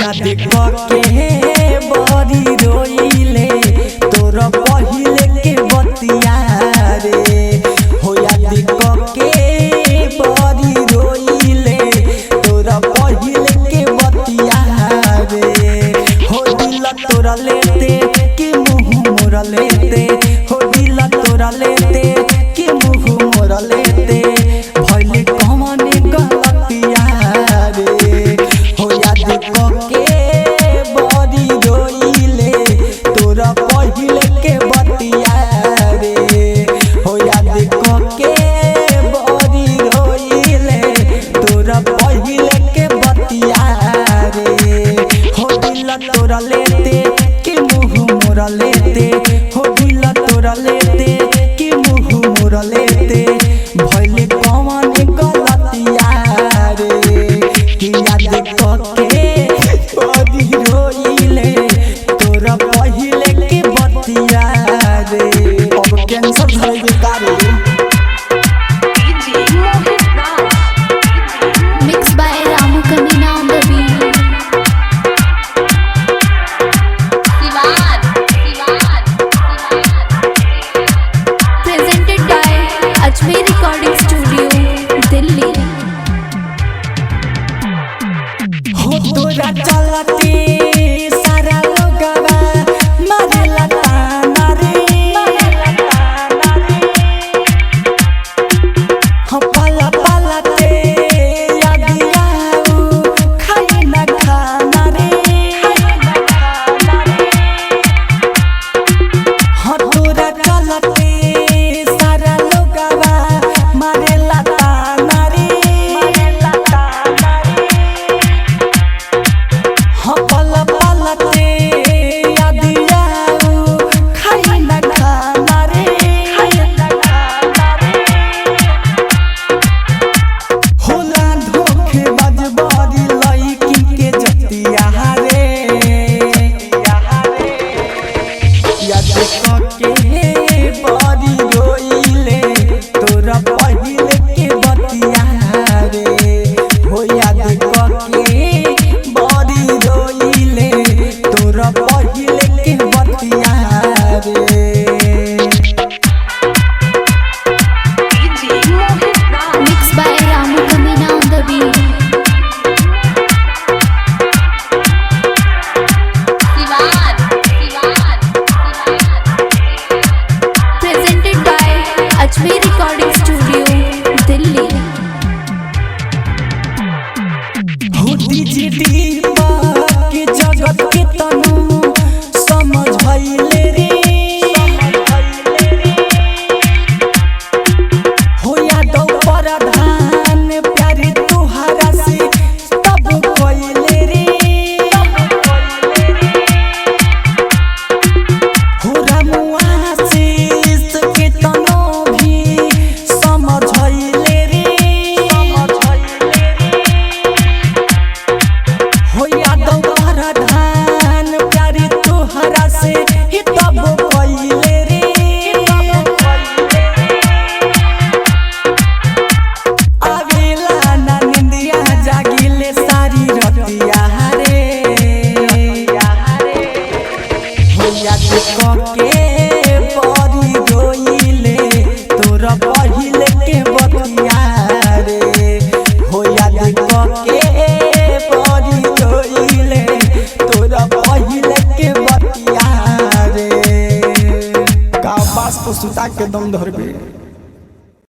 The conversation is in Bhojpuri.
याद के बड़ी रोइले तोर पहिले के बतिया रे हो याद के बड़ी रोइले तोर पहिले के बतिया रे हो दिल तोरा लेते कि मुँह मोरा लेते हो दिल तोरा लेते कि मुँह मोरा लेते भइले कौन गलतिया रे हो याद के बड़ी रोइले तोरा पहिले के बतिया रे हो याद के बड़ी रोइले तोरा पहिले के बतिया रे हो दिल तोरा लेते कि मुँह मोरा लेते हो दिल तोरा लेते कि मुँह मोरा लेते भइले कौन गलतिया रे कि याद के बड़ी रोइले तोरा पहिले के बतिया रे अब कैंसर भइल बेकार Mixed by Ramu Kanina on the beat. Presented by Ajmer Recording Studio, Delhi. हो तोरा चलते सारा लोगवा मारेला ताना रे हो पाला पाला ते याद आऊ खाए ना खाना रे हो तोरा चलते सारा लोगवा मारेला ताना रे हो पाला पाला ते याद आऊ खाए ना खाना रे होला धोखे बजबरी लईकी के जतिया रे याद के बड़ी रोइले तोरा पहिले के बतिया रे हो याद के बड़ी रोइले तोरा पहिले के बतिया रे Mixed by Ramu Kanina on the beat. Presented by Ajmer Recording Studio, Delhi. हो डीजे के जगत के तनु समझ भइले रे हो याद प्रधान प्यारे तोहरा से तब कइले रे हो रामुआ आशीष के तनु भी समझ भइले रे हो याद प्रधान प्यारे तोहरा से ही तब कइले रे आवेला ना निंदिया जागिले सारी रतिया रे हो याद के बड़ी रोइले तोरा पहिले के बतिया रे हो याद के बड़ी रोइले तोरा पहिले के बतिया रे का बास को सुता के दम धरबे।